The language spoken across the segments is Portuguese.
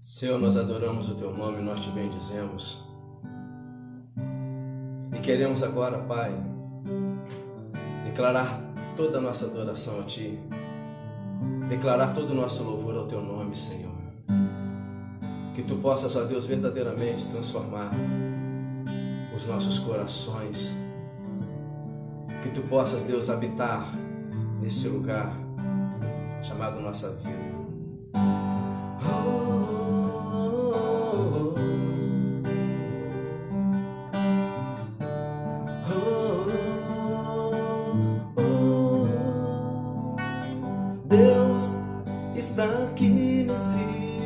Senhor, nós adoramos o Teu nome, nós Te bendizemos. E queremos agora, Pai, declarar toda a nossa adoração a Ti, declarar todo o nosso louvor ao Teu nome, Senhor. Que Tu possas, ó Deus, verdadeiramente transformar os nossos corações. Que Tu possas, Deus, habitar nesse lugar chamado nossa vida. Deus está aqui nesse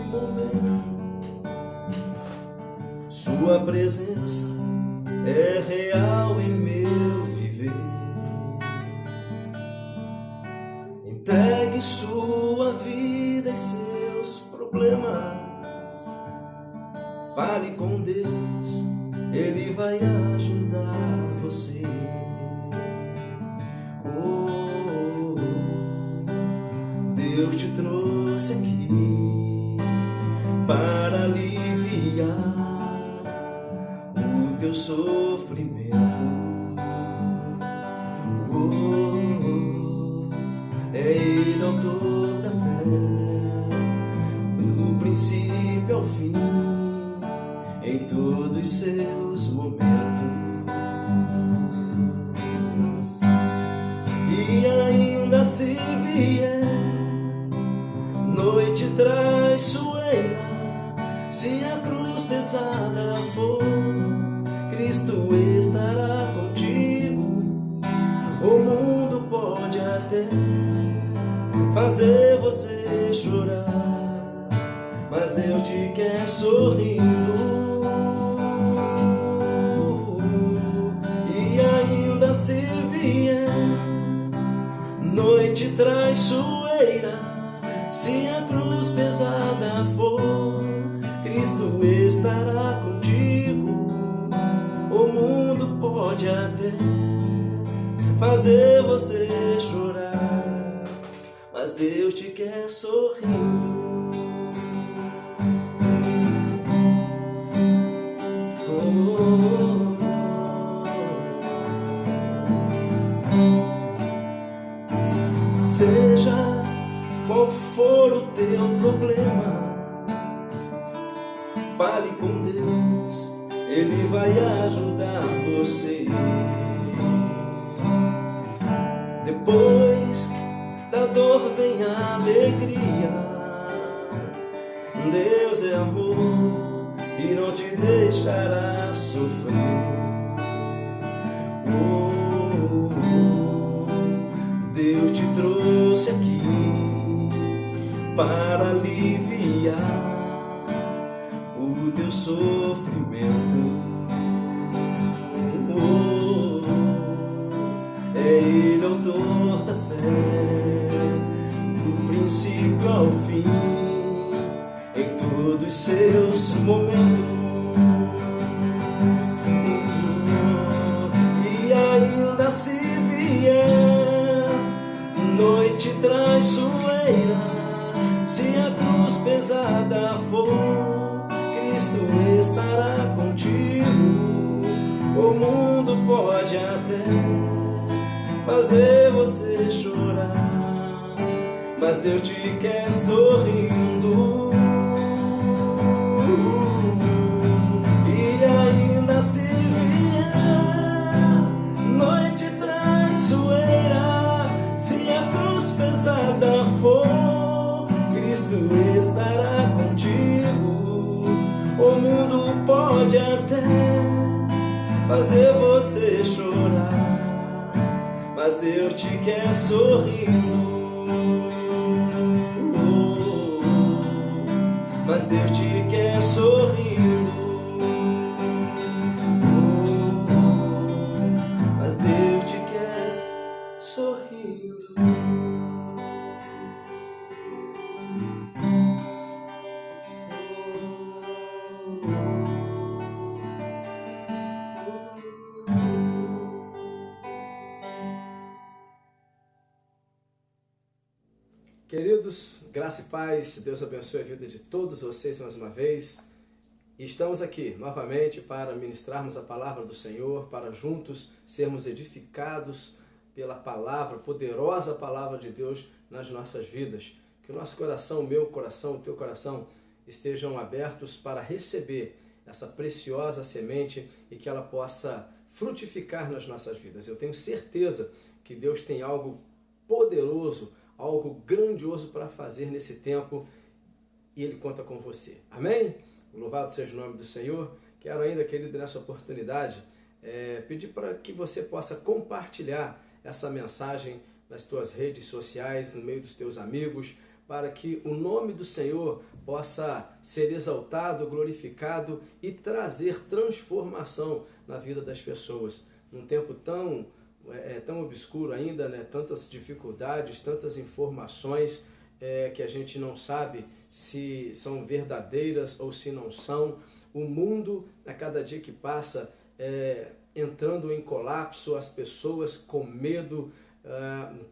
momento. Sua presença é real em meu viver. Entregue sua vida e seus problemas. Fale com Deus, Ele vai ajudar você. Deus te trouxe aqui para aliviar o teu sofrimento. É Ele autor da fé, do princípio ao fim, em todos os seus momentos. E ainda se vier noite traiçoeira, se a cruz pesada for, Cristo estará contigo. O mundo pode até fazer você chorar, mas Deus te quer sorrindo. E ainda se vier noite traiçoeira, se a cruz pesada for, Cristo estará contigo. O mundo pode até fazer você chorar, mas Deus te quer sorrindo. Seja qual for o teu problema, fale com Deus, Ele vai ajudar você. Depois da dor vem a alegria. Deus é amor e não te deixará sofrer. Deus te trouxe aqui para aliviar o teu sofrimento. É Ele autor da fé, do princípio ao fim, em todos os seus momentos. E ainda se vier noite traiçoeira, se a cruz pesada for, Cristo estará contigo. O mundo pode até fazer você chorar, mas Deus te quer sorrindo. E ainda se vier noite traiçoeira, se a cruz pesada for, Cristo estará contigo. O mundo pode até fazer você chorar, mas Deus te quer sorrindo. Mas Deus te quer sorrindo. Mas Deus te quer sorrindo. Queridos, graça e paz, Deus abençoe a vida de todos vocês mais uma vez. E estamos aqui novamente para ministrarmos a palavra do Senhor, para juntos sermos edificados pela palavra, poderosa palavra de Deus nas nossas vidas. Que o nosso coração, o meu coração, o teu coração estejam abertos para receber essa preciosa semente e que ela possa frutificar nas nossas vidas. Eu tenho certeza que Deus tem algo poderoso, algo grandioso para fazer nesse tempo e Ele conta com você. Amém? Louvado seja o nome do Senhor. Quero ainda, querido, nessa oportunidade, pedir para que você possa compartilhar essa mensagem nas tuas redes sociais, no meio dos teus amigos, para que o nome do Senhor possa ser exaltado, glorificado e trazer transformação na vida das pessoas. Num tempo tão obscuro ainda, né? Tantas dificuldades, tantas informações que a gente não sabe se são verdadeiras ou se não são. O mundo, a cada dia que passa, entrando em colapso, as pessoas com medo.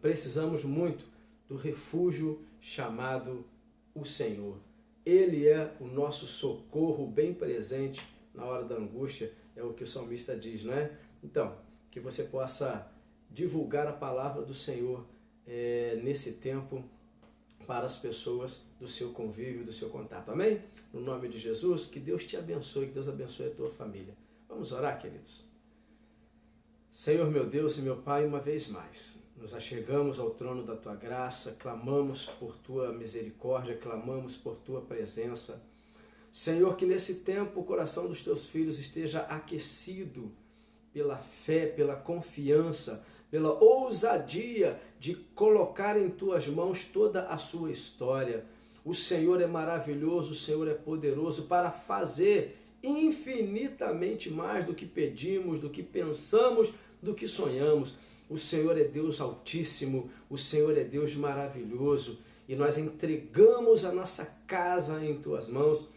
Precisamos muito do refúgio chamado o Senhor. Ele é o nosso socorro bem presente na hora da angústia, é o que o salmista diz, não é? Então, que você possa divulgar a palavra do Senhor nesse tempo para as pessoas do seu convívio, do seu contato. Amém? No nome de Jesus, que Deus te abençoe, que Deus abençoe a tua família. Vamos orar, queridos? Senhor, meu Deus e meu Pai, uma vez mais, nos achegamos ao trono da Tua graça, clamamos por Tua misericórdia, clamamos por Tua presença. Senhor, que nesse tempo o coração dos Teus filhos esteja aquecido pela fé, pela confiança, pela ousadia de colocar em Tuas mãos toda a sua história. O Senhor é maravilhoso, o Senhor é poderoso para fazer infinitamente mais do que pedimos, do que pensamos, do que sonhamos. O Senhor é Deus altíssimo, o Senhor é Deus maravilhoso, e nós entregamos a nossa casa em Tuas mãos,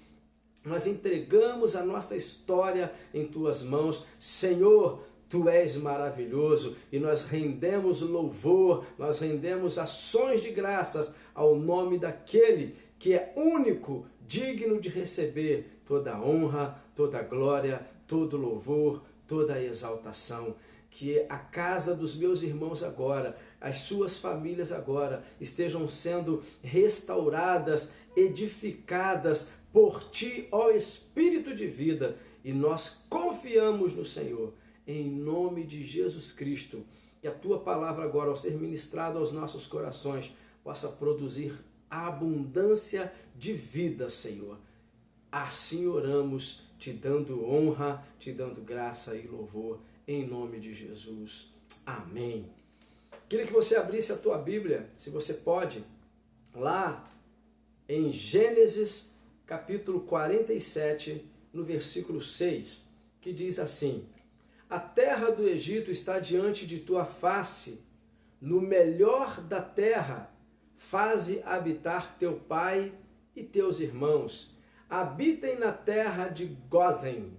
nós entregamos a nossa história em Tuas mãos. Senhor, Tu és maravilhoso, e nós rendemos louvor, nós rendemos ações de graças ao nome daquele que é único, digno de receber toda a honra, toda a glória, todo o louvor, toda a exaltação. Que a casa dos meus irmãos agora, as suas famílias agora, estejam sendo restauradas, edificadas por Ti, ó Espírito de vida, e nós confiamos no Senhor, em nome de Jesus Cristo. Que a Tua palavra agora, ao ser ministrada aos nossos corações, possa produzir abundância de vida, Senhor. Assim oramos, Te dando honra, Te dando graça e louvor, em nome de Jesus. Amém. Queria que você abrisse a tua Bíblia, se você pode, lá em Gênesis, capítulo 47, no versículo 6, que diz assim: A terra do Egito está diante de tua face, no melhor da terra, faze habitar teu pai e teus irmãos. Habitem na terra de Gósen.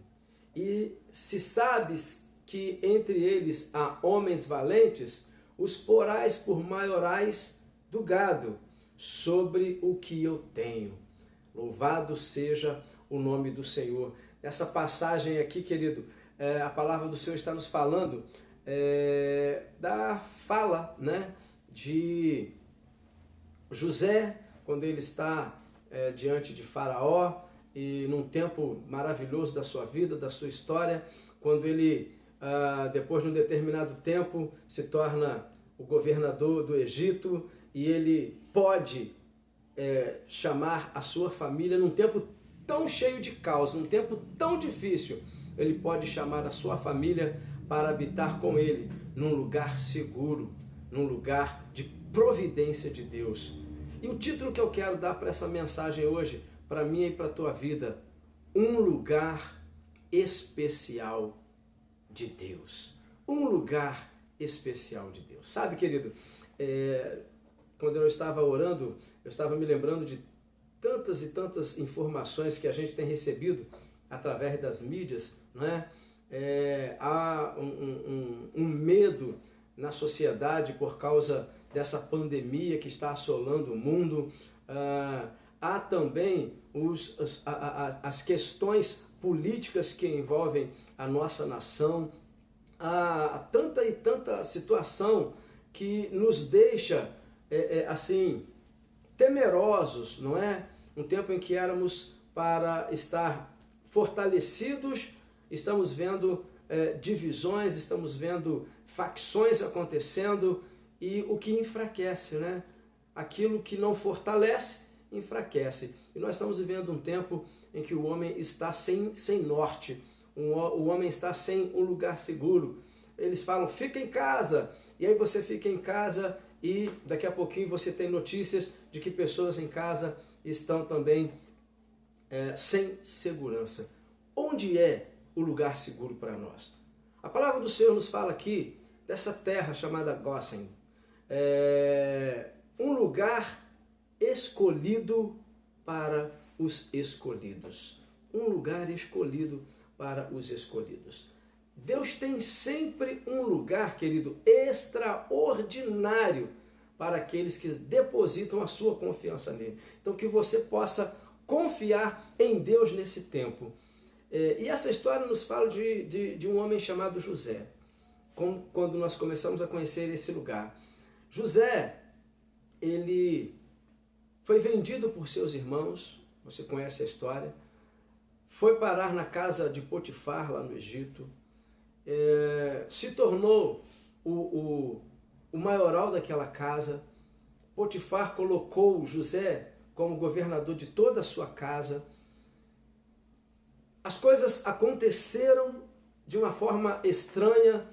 E se sabes que entre eles há homens valentes, os porás por maiorais do gado, sobre o que eu tenho. Louvado seja o nome do Senhor. Nessa passagem aqui, querido, a palavra do Senhor está nos falando da fala, né, de José, quando ele está diante de Faraó, e num tempo maravilhoso da sua vida, da sua história, quando ele, depois de um determinado tempo, se torna o governador do Egito, e ele pode chamar a sua família num tempo tão cheio de caos, num tempo tão difícil, ele pode chamar a sua família para habitar com ele num lugar seguro, num lugar de providência de Deus. E o título que eu quero dar para essa mensagem hoje, para mim e para a tua vida: um lugar especial de Deus. Um lugar especial de Deus. Sabe, querido, quando eu estava orando, eu estava me lembrando de tantas e tantas informações que a gente tem recebido através das mídias, né? Há um medo na sociedade por causa dessa pandemia que está assolando o mundo. Há também as questões políticas que envolvem a nossa nação. Há tanta e tanta situação que nos deixa assim temerosos, não é? Um tempo em que éramos para estar fortalecidos, estamos vendo divisões, estamos vendo facções acontecendo, e o que enfraquece, né? Aquilo que não fortalece, enfraquece. E nós estamos vivendo um tempo em que o homem está sem norte, o homem está sem um lugar seguro. Eles falam, fica em casa, e aí você fica em casa e daqui a pouquinho você tem notícias de que pessoas em casa estão também sem segurança. Onde é o lugar seguro para nós? A palavra do Senhor nos fala aqui dessa terra chamada Gósen, um lugar escolhido para os escolhidos. Um lugar escolhido para os escolhidos. Deus tem sempre um lugar, querido, extraordinário para aqueles que depositam a sua confiança nele. Então que você possa confiar em Deus nesse tempo. E essa história nos fala de um homem chamado José, quando nós começamos a conhecer esse lugar. José, ele foi vendido por seus irmãos, você conhece a história, foi parar na casa de Potifar, lá no Egito, se tornou o maioral daquela casa. Potifar colocou José como governador de toda a sua casa. As coisas aconteceram de uma forma estranha.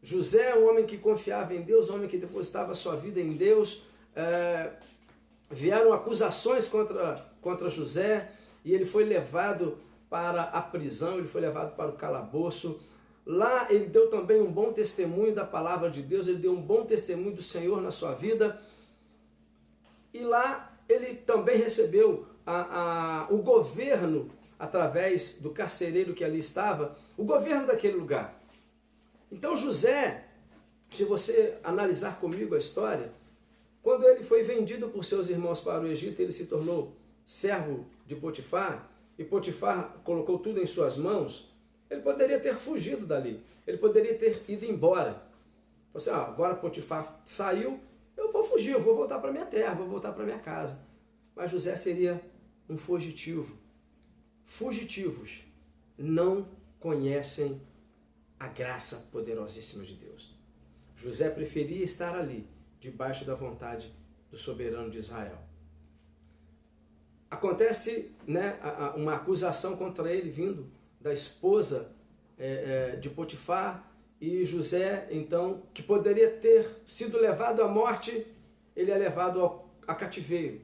José é um homem que confiava em Deus, um homem que depositava a sua vida em Deus. Vieram acusações contra José e ele foi levado para a prisão, ele foi levado para o calabouço. Lá ele deu também um bom testemunho da palavra de Deus, ele deu um bom testemunho do Senhor na sua vida. E lá ele também recebeu o governo, através do carcereiro que ali estava, o governo daquele lugar. Então José, se você analisar comigo a história, quando ele foi vendido por seus irmãos para o Egito, ele se tornou servo de Potifar, e Potifar colocou tudo em suas mãos. Ele poderia ter fugido dali, ele poderia ter ido embora. Você, agora Potifar saiu, eu vou fugir, eu vou voltar para minha terra, vou voltar para minha casa. Mas José seria um fugitivo. Fugitivos não conhecem a graça poderosíssima de Deus. José preferia estar ali, debaixo da vontade do soberano de Israel. Acontece, né, uma acusação contra ele vindo da esposa de Potifar, e José, então, que poderia ter sido levado à morte, ele é levado a cativeiro,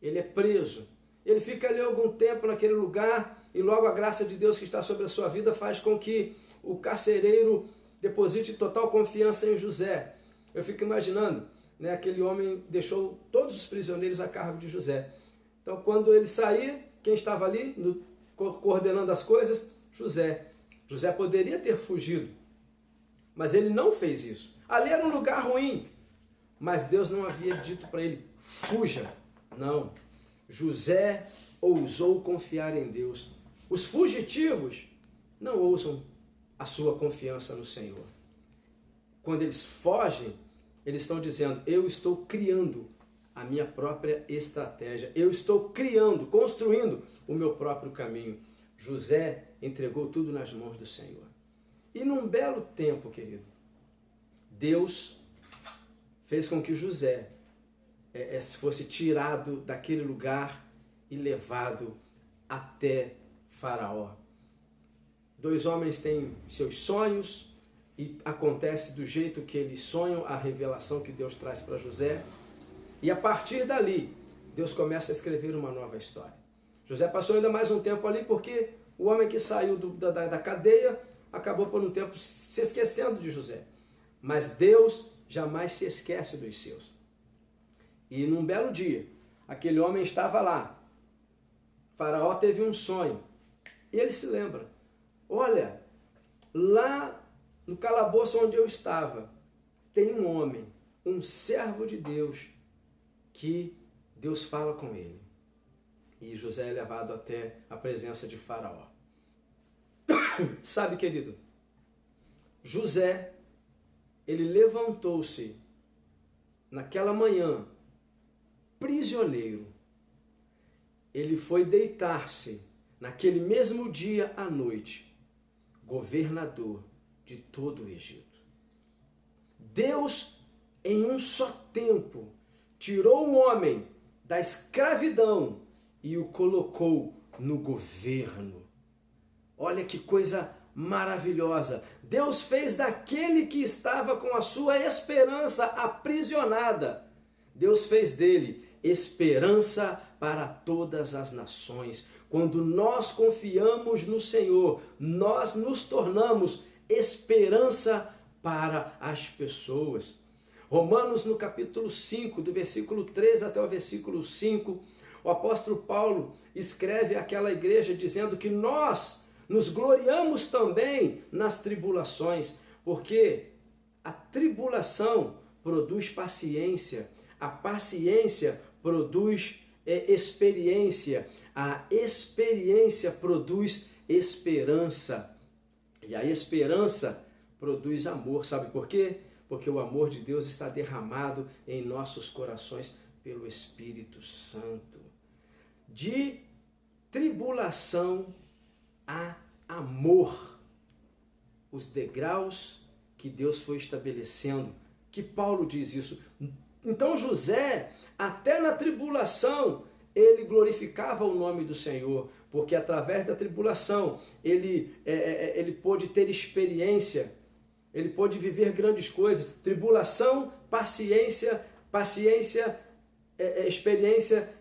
ele é preso. Ele fica ali algum tempo naquele lugar, e logo a graça de Deus que está sobre a sua vida faz com que o carcereiro deposite total confiança em José. Eu fico imaginando, né, aquele homem deixou todos os prisioneiros a cargo de José. Então quando ele sair, quem estava ali coordenando as coisas? José. José poderia ter fugido, mas ele não fez isso. Ali era um lugar ruim, mas Deus não havia dito para ele, fuja. Não. José ousou confiar em Deus. Os fugitivos não ousam a sua confiança no Senhor. Quando eles fogem, eles estão dizendo, eu estou criando a minha própria estratégia. Eu estou criando, construindo o meu próprio caminho. José entregou tudo nas mãos do Senhor. E num belo tempo, querido, Deus fez com que José fosse tirado daquele lugar e levado até Faraó. Dois homens têm seus sonhos e acontece do jeito que eles sonham, a revelação que Deus traz para José. E a partir dali, Deus começa a escrever uma nova história. José passou ainda mais um tempo ali porque o homem que saiu da cadeia acabou por um tempo se esquecendo de José. Mas Deus jamais se esquece dos seus. E num belo dia, aquele homem estava lá. Faraó teve um sonho. E ele se lembra. Olha, lá no calabouço onde eu estava, tem um homem um servo de Deus que Deus fala com ele. E José é levado até a presença de Faraó. Sabe, querido, José, ele levantou-se naquela manhã, prisioneiro. Ele foi deitar-se naquele mesmo dia à noite, governador de todo o Egito. Deus, em um só tempo, tirou o homem da escravidão e o colocou no governo. Olha que coisa maravilhosa. Deus fez daquele que estava com a sua esperança aprisionada, Deus fez dele esperança para todas as nações. Quando nós confiamos no Senhor, nós nos tornamos esperança para as pessoas. Romanos, no capítulo 5, do versículo 3 até o versículo 5, o apóstolo Paulo escreve àquela igreja dizendo que nós nos gloriamos também nas tribulações, porque a tribulação produz paciência, a paciência produz experiência, a experiência produz esperança, e a esperança produz amor. Sabe por quê? Porque o amor de Deus está derramado em nossos corações pelo Espírito Santo. De tribulação a amor, os degraus que Deus foi estabelecendo, que Paulo diz isso. Então José, até na tribulação, ele glorificava o nome do Senhor, porque através da tribulação ele pôde ter experiência, ele pôde viver grandes coisas. Tribulação, paciência,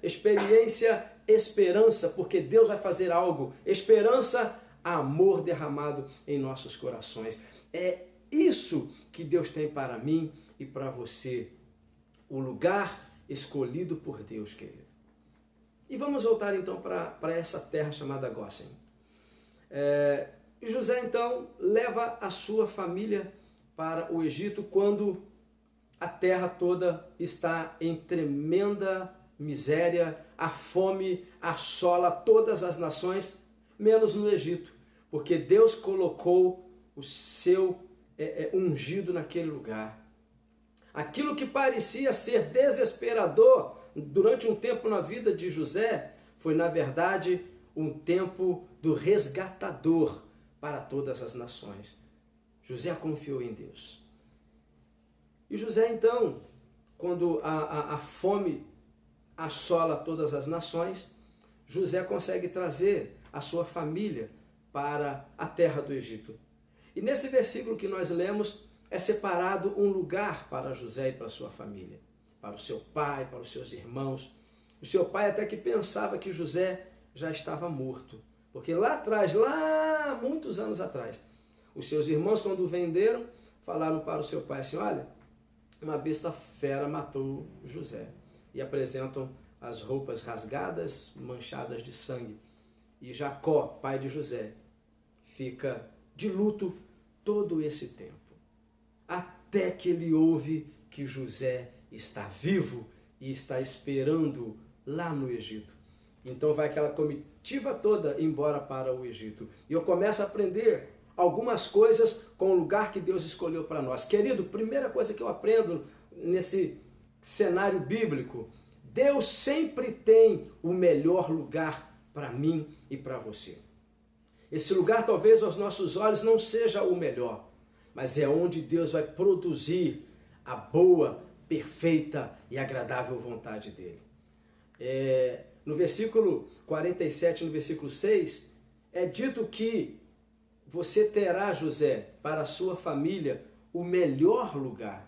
experiência, esperança, porque Deus vai fazer algo. Esperança, amor derramado em nossos corações. É isso que Deus tem para mim e para você. O lugar escolhido por Deus, querido. E vamos voltar então para essa terra chamada Gósen. José então leva a sua família para o Egito quando a terra toda está em tremenda miséria, a fome assola todas as nações, menos no Egito, porque Deus colocou o seu ungido naquele lugar. Aquilo que parecia ser desesperador durante um tempo na vida de José foi, na verdade, um tempo do resgatador para todas as nações. José confiou em Deus. E José, então, quando a fome assola todas as nações, José consegue trazer a sua família para a terra do Egito. E nesse versículo que nós lemos, é separado um lugar para José e para a sua família, para o seu pai, para os seus irmãos. O seu pai até que pensava que José já estava morto, porque lá atrás, lá muitos anos atrás, os seus irmãos, quando o venderam, falaram para o seu pai assim: olha, uma besta fera matou José. E apresentam as roupas rasgadas, manchadas de sangue. E Jacó, pai de José, fica de luto todo esse tempo, até que ele ouve que José está vivo e está esperando lá no Egito. Então vai aquela comitiva toda embora para o Egito. E eu começo a aprender algumas coisas com o lugar que Deus escolheu para nós. Querido, primeira coisa que eu aprendo nesse cenário bíblico: Deus sempre tem o melhor lugar para mim e para você. Esse lugar talvez aos nossos olhos não seja o melhor, mas é onde Deus vai produzir a boa, perfeita e agradável vontade dele. No versículo 47, no versículo 6, é dito que você terá, José, para a sua família, o melhor lugar.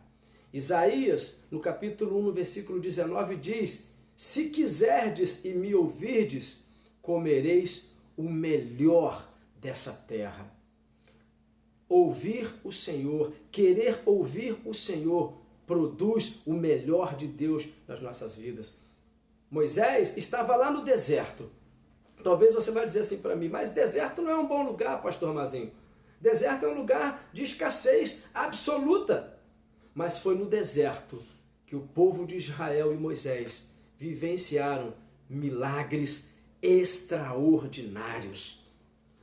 Isaías, no capítulo 1, no versículo 19, diz: se quiserdes e me ouvirdes, comereis o melhor dessa terra. Ouvir o Senhor, querer ouvir o Senhor, produz o melhor de Deus nas nossas vidas. Moisés estava lá no deserto. Talvez você vai dizer assim para mim: mas deserto não é um bom lugar, pastor Mazinho. Deserto é um lugar de escassez absoluta. Mas foi no deserto que o povo de Israel e Moisés vivenciaram milagres extraordinários.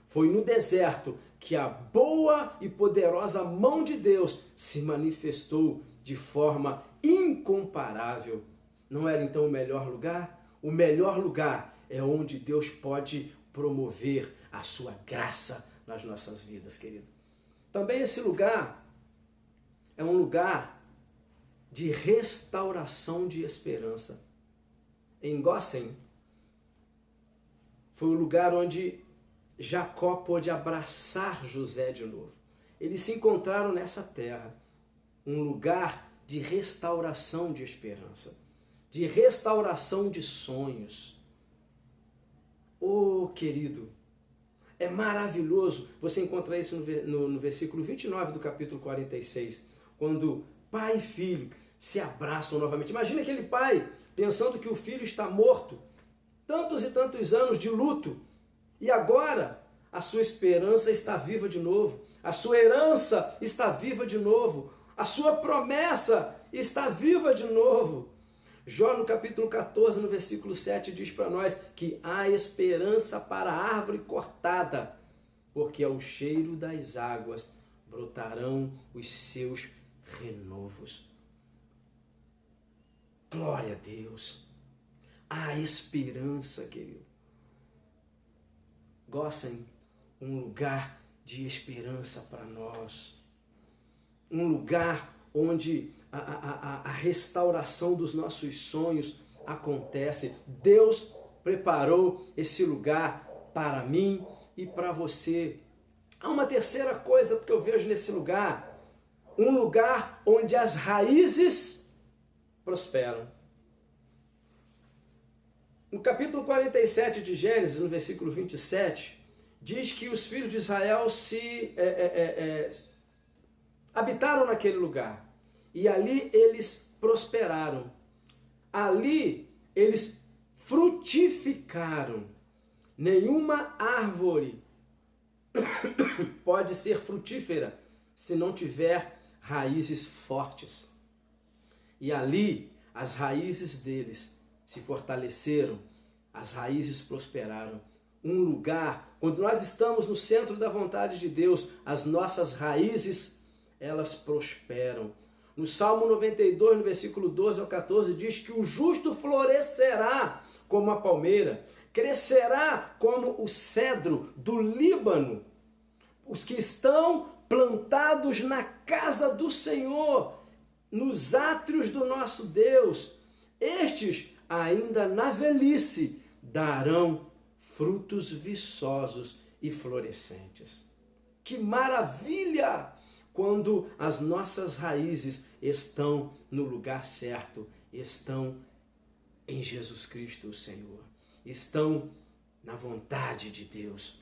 Foi no deserto que a boa e poderosa mão de Deus se manifestou de forma incomparável. Não era então o melhor lugar? O melhor lugar é onde Deus pode promover a sua graça nas nossas vidas, querido. Também esse lugar é um lugar de restauração de esperança. Em Gósen, foi o lugar onde Jacó pôde abraçar José de novo. Eles se encontraram nessa terra, um lugar de restauração de esperança, de restauração de sonhos. Oh, querido, é maravilhoso. Você encontra isso no versículo 29 do capítulo 46, quando pai e filho se abraçam novamente. Imagina aquele pai pensando que o filho está morto, tantos e tantos anos de luto, e agora a sua esperança está viva de novo, a sua herança está viva de novo, a sua promessa está viva de novo. Jó, no capítulo 14, no versículo 7, diz para nós que há esperança para a árvore cortada, porque ao cheiro das águas brotarão os seus renovos. Glória a Deus! Há esperança, querido. Gósen, um lugar de esperança para nós. Um lugar onde a restauração dos nossos sonhos acontece. Deus preparou esse lugar para mim e para você. Há uma terceira coisa que eu vejo nesse lugar. Um lugar onde as raízes prosperam. No capítulo 47 de Gênesis, no versículo 27, diz que os filhos de Israel habitaram naquele lugar. E ali eles prosperaram. Ali eles frutificaram. Nenhuma árvore pode ser frutífera se não tiver raízes fortes. E ali as raízes deles se fortaleceram, as raízes prosperaram. Um lugar, quando nós estamos no centro da vontade de Deus, as nossas raízes, elas prosperam. No Salmo 92, no versículo 12 ao 14, diz que o justo florescerá como a palmeira, crescerá como o cedro do Líbano. Os que estão plantados na casa do Senhor, nos átrios do nosso Deus, estes, ainda na velhice, darão frutos viçosos e florescentes. Que maravilha! Quando as nossas raízes estão no lugar certo, estão em Jesus Cristo, o Senhor, estão na vontade de Deus.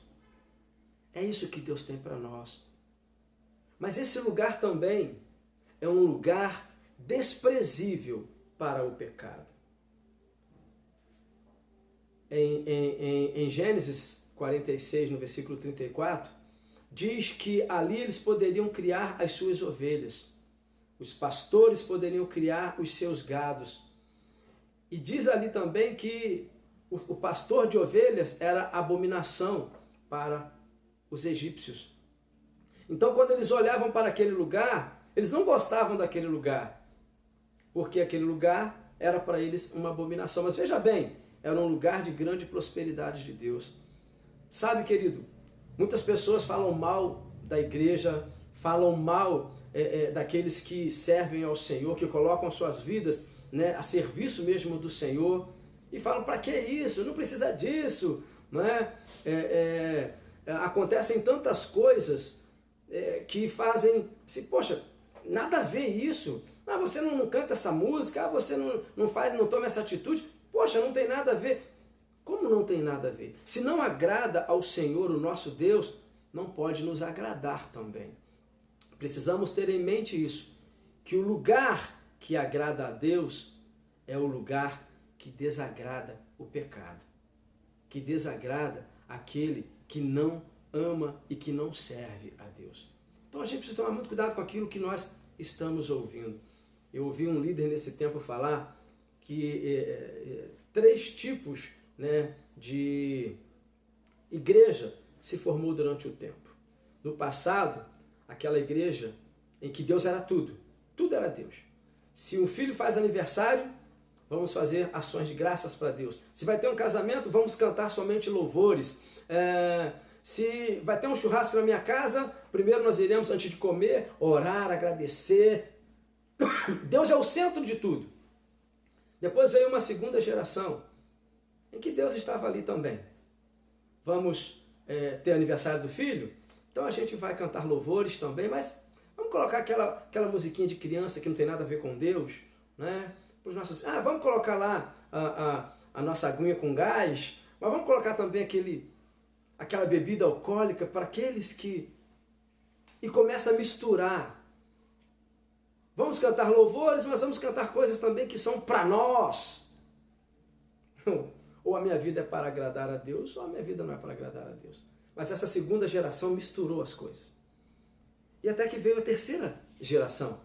É isso que Deus tem para nós. Mas esse lugar também é um lugar desprezível para o pecado. Em Gênesis 46, no versículo 34, diz que ali eles poderiam criar as suas ovelhas. Os pastores poderiam criar os seus gados. E diz ali também que o pastor de ovelhas era abominação para os egípcios. Então, quando eles olhavam para aquele lugar, eles não gostavam daquele lugar, porque aquele lugar era para eles uma abominação. Mas veja bem, era um lugar de grande prosperidade de Deus. Sabe, querido, muitas pessoas falam mal da igreja, falam mal daqueles que servem ao Senhor, que colocam suas vidas, né, a serviço mesmo do Senhor, e falam, para que isso? Não precisa disso, não é? Acontecem tantas coisas que fazem, assim, poxa, nada a ver isso, você não canta essa música, você não toma essa atitude, poxa, não tem nada a ver. Como não tem nada a ver? Se não agrada ao Senhor, o nosso Deus, não pode nos agradar também. Precisamos ter em mente isso, que o lugar que agrada a Deus é o lugar que desagrada o pecado, que desagrada aquele que não ama e que não serve a Deus. Então a gente precisa tomar muito cuidado com aquilo que nós estamos ouvindo. Eu ouvi um líder nesse tempo falar que 3 tipos, né, de igreja se formou durante o tempo. No passado, aquela igreja em que Deus era tudo. Tudo era Deus. Se um filho faz aniversário, vamos fazer ações de graças para Deus. Se vai ter um casamento, vamos cantar somente louvores. Se vai ter um churrasco na minha casa, primeiro nós iremos, antes de comer, orar, agradecer. Deus é o centro de tudo. Depois veio uma segunda geração, em que Deus estava ali também. Vamos ter aniversário do filho? Então a gente vai cantar louvores também, mas vamos colocar aquela musiquinha de criança que não tem nada a ver com Deus, né? Vamos colocar lá a nossa aguinha com gás, mas vamos colocar também aquela bebida alcoólica para aqueles que... E começa a misturar. Vamos cantar louvores, mas vamos cantar coisas também que são para nós. Ou a minha vida é para agradar a Deus, ou a minha vida não é para agradar a Deus. Mas essa segunda geração misturou as coisas. E até que veio a terceira geração,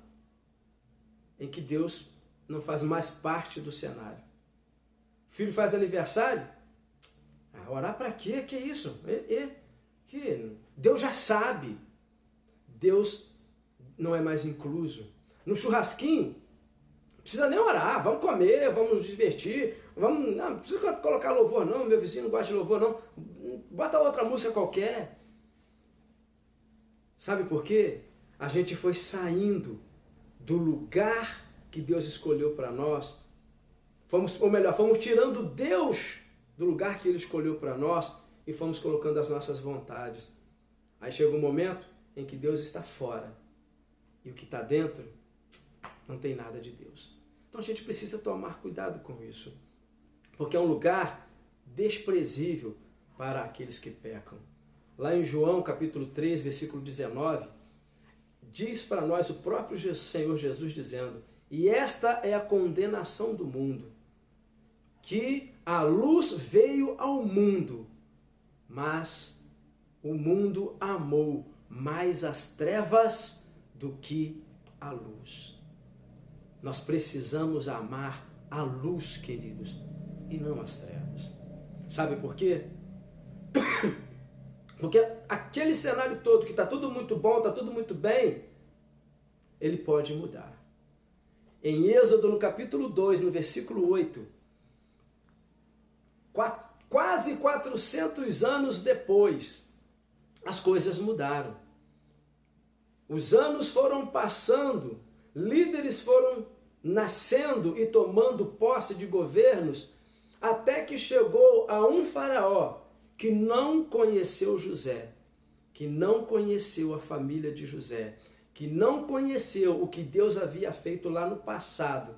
em que Deus não faz mais parte do cenário. O filho faz aniversário, orar para quê? Que é isso? Deus já sabe. Deus não é mais incluso. No churrasquinho, não precisa nem orar, vamos comer, vamos nos divertir, não precisa colocar louvor não, meu vizinho não gosta de louvor não, bota outra música qualquer. Sabe por quê? A gente foi saindo do lugar que Deus escolheu para nós, fomos tirando Deus do lugar que Ele escolheu para nós e fomos colocando as nossas vontades. Aí chega um momento em que Deus está fora e o que está dentro não tem nada de Deus. Então a gente precisa tomar cuidado com isso, porque é um lugar desprezível para aqueles que pecam. Lá em João capítulo 3, versículo 19, diz para nós o próprio Senhor Jesus dizendo: e esta é a condenação do mundo, que a luz veio ao mundo, mas o mundo amou mais as trevas do que a luz. Nós precisamos amar a luz, queridos, e não as trevas. Sabe por quê? Porque aquele cenário todo, que está tudo muito bom, está tudo muito bem, ele pode mudar. Em Êxodo, no capítulo 2, no versículo 8, quase 400 anos depois, as coisas mudaram. Os anos foram passando, líderes foram nascendo e tomando posse de governos, até que chegou a um faraó que não conheceu José, que não conheceu a família de José, que não conheceu o que Deus havia feito lá no passado.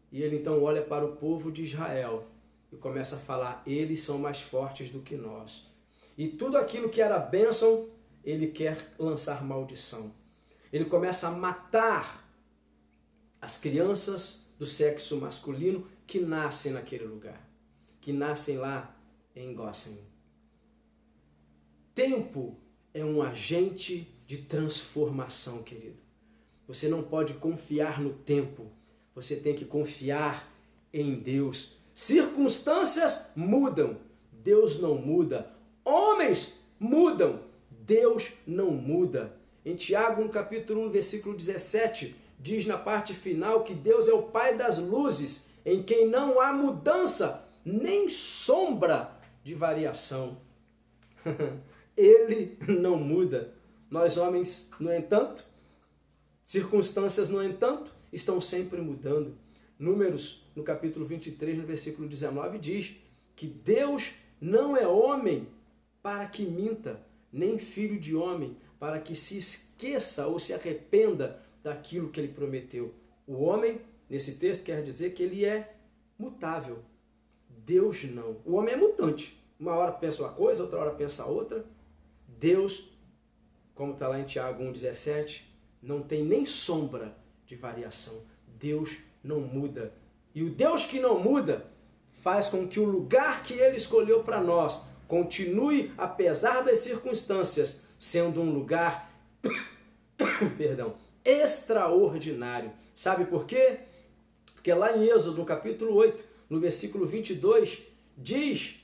E ele então olha para o povo de Israel e começa a falar: eles são mais fortes do que nós. E tudo aquilo que era bênção, ele quer lançar maldição. Ele começa a matar as crianças do sexo masculino que nascem naquele lugar, que nascem lá em Gósen. Tempo é um agente de transformação, querido. Você não pode confiar no tempo, você tem que confiar em Deus. Circunstâncias mudam, Deus não muda. Homens mudam, Deus não muda. Em Tiago, no capítulo 1, versículo 17, diz na parte final que Deus é o Pai das luzes, em quem não há mudança, nem sombra de variação. Ele não muda. Nós homens, no entanto, circunstâncias, no entanto, estão sempre mudando. Números, no capítulo 23, no versículo 19, diz que Deus não é homem para que minta, nem filho de homem para que se esqueça ou se arrependa daquilo que ele prometeu. O homem, nesse texto, quer dizer que ele é mutável. Deus não. O homem é mutante. Uma hora pensa uma coisa, outra hora pensa outra. Deus, como está lá em Tiago 1,17, não tem nem sombra de variação. Deus não muda. E o Deus que não muda faz com que o lugar que Ele escolheu para nós continue, apesar das circunstâncias, sendo um lugar extraordinário. Sabe por quê? Porque lá em Êxodo, no capítulo 8, no versículo 22, diz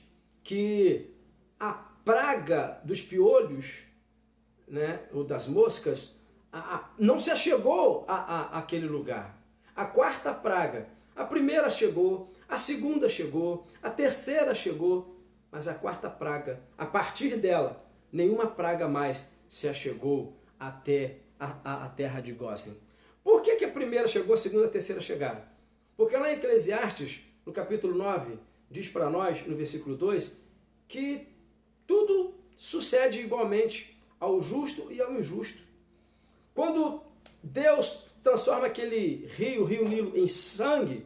que a praga dos piolhos, né, ou das moscas, não se achegou àquele lugar. A quarta praga, a primeira chegou, a segunda chegou, a terceira chegou, mas a quarta praga, a partir dela, nenhuma praga mais se achegou até a terra de Gósen. Por que a primeira chegou, a segunda e a terceira chegaram? Porque lá em Eclesiastes, no capítulo 9, diz para nós, no versículo 2, que tudo sucede igualmente ao justo e ao injusto. Quando Deus transforma aquele rio Nilo, em sangue,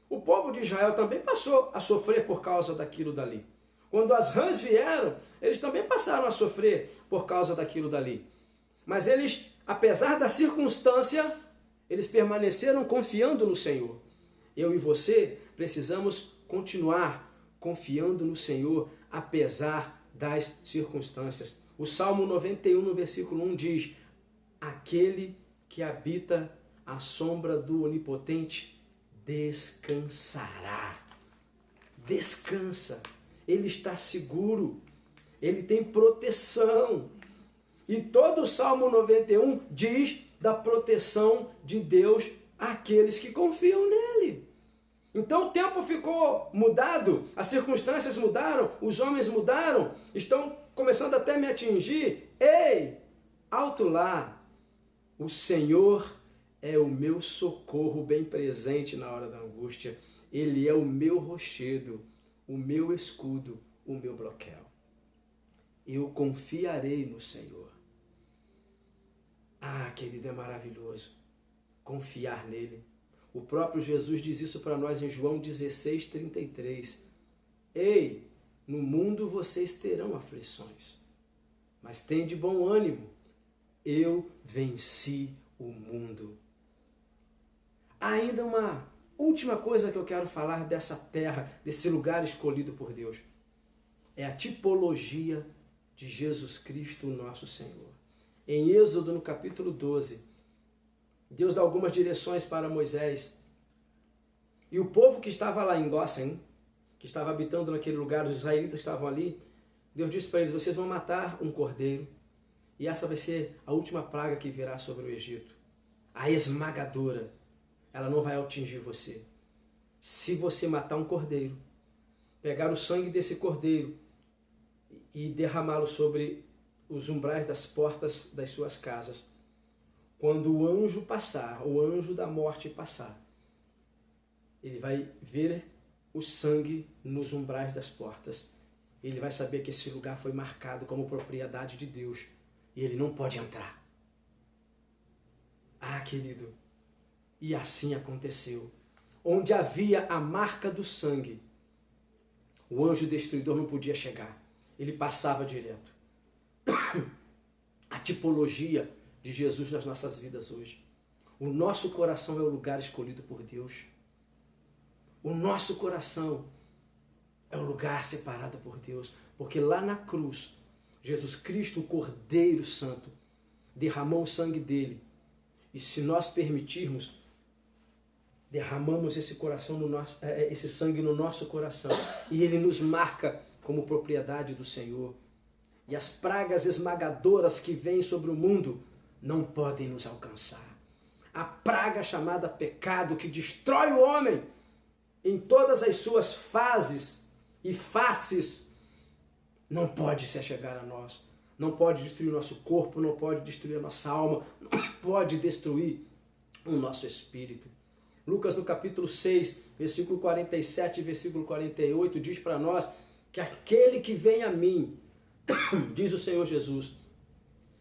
o povo de Israel também passou a sofrer por causa daquilo dali. Quando as rãs vieram, eles também passaram a sofrer por causa daquilo dali. Mas eles, apesar da circunstância, eles permaneceram confiando no Senhor. Eu e você precisamos continuar confiando no Senhor, apesar das circunstâncias. O Salmo 91, no versículo 1, diz: aquele que habita à sombra do Onipotente descansará. Descansa. Ele está seguro. Ele tem proteção. E todo o Salmo 91 diz da proteção de Deus àqueles que confiam nele. Então o tempo ficou mudado, as circunstâncias mudaram, os homens mudaram, estão começando até a me atingir. Ei, alto lá, o Senhor é o meu socorro bem presente na hora da angústia. Ele é o meu rochedo, o meu escudo, o meu broquel. Eu confiarei no Senhor. Ah, querido, é maravilhoso confiar nele. O próprio Jesus diz isso para nós em João 16:33. Ei, no mundo vocês terão aflições, mas tende bom ânimo. Eu venci o mundo. Ainda uma última coisa que eu quero falar dessa terra, desse lugar escolhido por Deus. É a tipologia de Jesus Cristo, nosso Senhor. Em Êxodo, no capítulo 12, Deus dá algumas direções para Moisés. E o povo que estava lá em Gósen, que estava habitando naquele lugar, os israelitas que estavam ali, Deus disse para eles: vocês vão matar um cordeiro. E essa vai ser a última praga que virá sobre o Egito. A esmagadora. Ela não vai atingir você. Se você matar um cordeiro, pegar o sangue desse cordeiro e derramá-lo sobre os umbrais das portas das suas casas, quando o anjo passar, o anjo da morte passar, ele vai ver o sangue nos umbrais das portas. Ele vai saber que esse lugar foi marcado como propriedade de Deus e ele não pode entrar. Ah, querido, e assim aconteceu. Onde havia a marca do sangue, o anjo destruidor não podia chegar. Ele passava direto. A tipologia de Jesus nas nossas vidas hoje. O nosso coração é o lugar escolhido por Deus. O nosso coração é o lugar separado por Deus. Porque lá na cruz, Jesus Cristo, o Cordeiro Santo, derramou o sangue dele. E se nós permitirmos, derramamos esse sangue no nosso coração. E ele nos marca como propriedade do Senhor. E as pragas esmagadoras que vêm sobre o mundo não podem nos alcançar. A praga chamada pecado, que destrói o homem em todas as suas fases e faces, não pode se achegar a nós. Não pode destruir o nosso corpo, não pode destruir a nossa alma, não pode destruir o nosso espírito. Lucas, no capítulo 6, versículo 47 e versículo 48, diz para nós que aquele que vem a mim, diz o Senhor Jesus,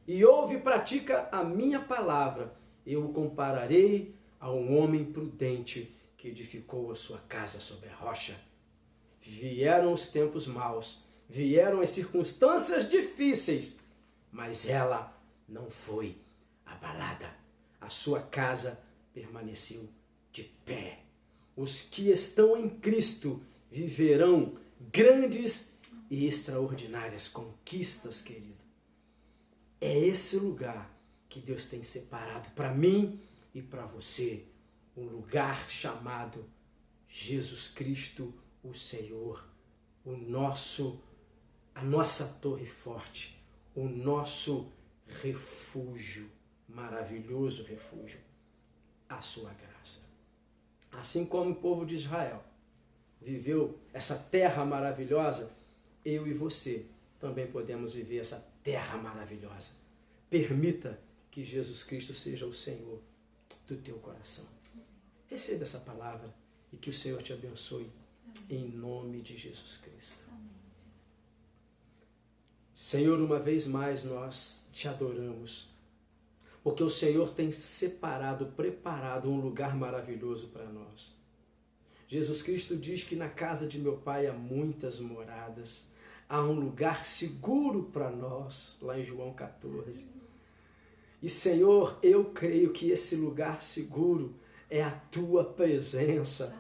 e ouve e pratica a minha palavra, eu o compararei a um homem prudente que edificou a sua casa sobre a rocha. Vieram os tempos maus, vieram as circunstâncias difíceis, mas ela não foi abalada. A sua casa permaneceu de pé. Os que estão em Cristo viverão grandes e extraordinárias conquistas, querido. É esse lugar que Deus tem separado para mim e para você. Um lugar chamado Jesus Cristo, o Senhor, a nossa torre forte, o nosso refúgio, maravilhoso refúgio, a sua graça. Assim como o povo de Israel viveu essa terra maravilhosa, eu e você também podemos viver essa terra maravilhosa. Permita que Jesus Cristo seja o Senhor do teu coração. Receba essa palavra e que o Senhor te abençoe. Em nome de Jesus Cristo. Senhor, uma vez mais nós te adoramos, porque o Senhor tem preparado um lugar maravilhoso para nós. Jesus Cristo diz que na casa de meu Pai há muitas moradas, há um lugar seguro para nós, lá em João 14. E Senhor, eu creio que esse lugar seguro é a Tua presença.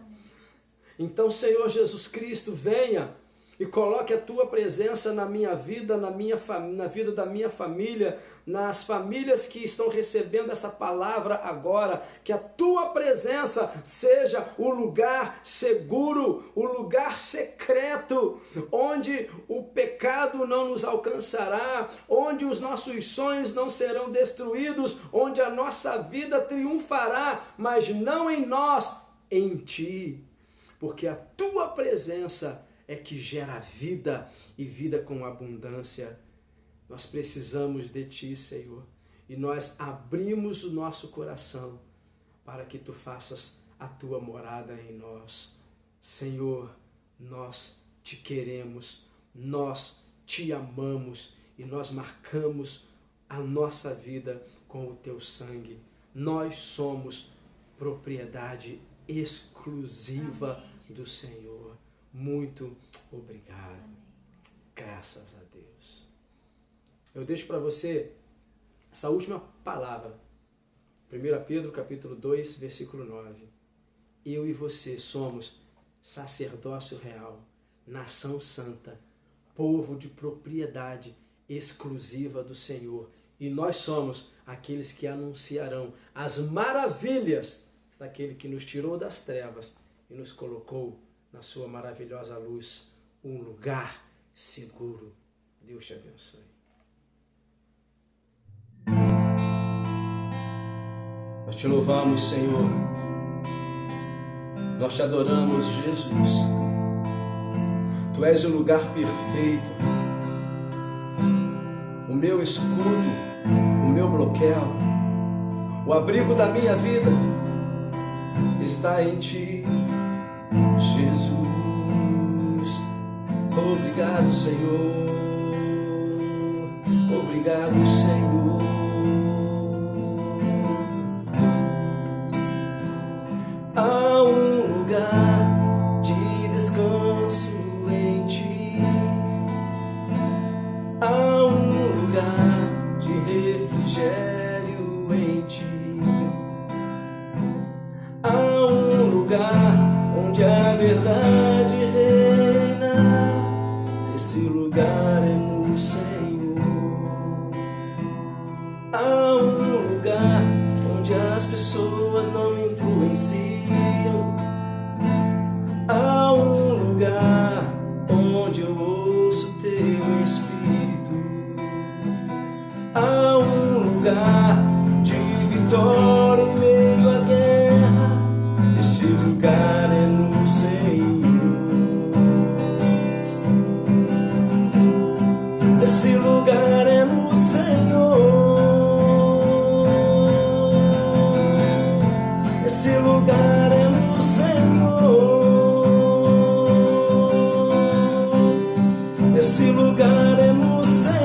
Então, Senhor Jesus Cristo, venha e coloque a Tua presença na minha vida, na vida da minha família, nas famílias que estão recebendo essa palavra agora, que a Tua presença seja o lugar seguro, o lugar secreto, onde o pecado não nos alcançará, onde os nossos sonhos não serão destruídos, onde a nossa vida triunfará, mas não em nós, em Ti, porque a Tua presença é que gera vida e vida com abundância. Nós precisamos de Ti, Senhor, e nós abrimos o nosso coração para que Tu faças a Tua morada em nós. Senhor, nós Te queremos, nós Te amamos e nós marcamos a nossa vida com o Teu sangue. Nós somos propriedade exclusiva do Senhor. Muito obrigado. Graças a Deus. Eu deixo para você essa última palavra. 1 Pedro capítulo 2, versículo 9. Eu e você somos sacerdócio real, nação santa, povo de propriedade exclusiva do Senhor. E nós somos aqueles que anunciarão as maravilhas daquele que nos tirou das trevas e nos colocou na sua maravilhosa luz, um lugar seguro. Deus te abençoe. Nós te louvamos, Senhor. Nós te adoramos, Jesus. Tu és o lugar perfeito, o meu escudo, o meu bloqueio, o abrigo da minha vida está em Ti, Jesus. Obrigado, Senhor. Obrigado, Senhor. Há um lugar de descanso em Ti. Há um lugar de refrigério em Ti. Há um lugar onde a verdade reina. Esse lugar é no Senhor. Há um lugar onde as pessoas não influenciam. Há um lugar onde eu ouço Teu Espírito. Há um lugar de vitória em meio à guerra. Esse lugar é no Senhor. Esse lugar é no Senhor. Esse lugar é no Senhor. Esse lugar é no Senhor.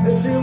Esse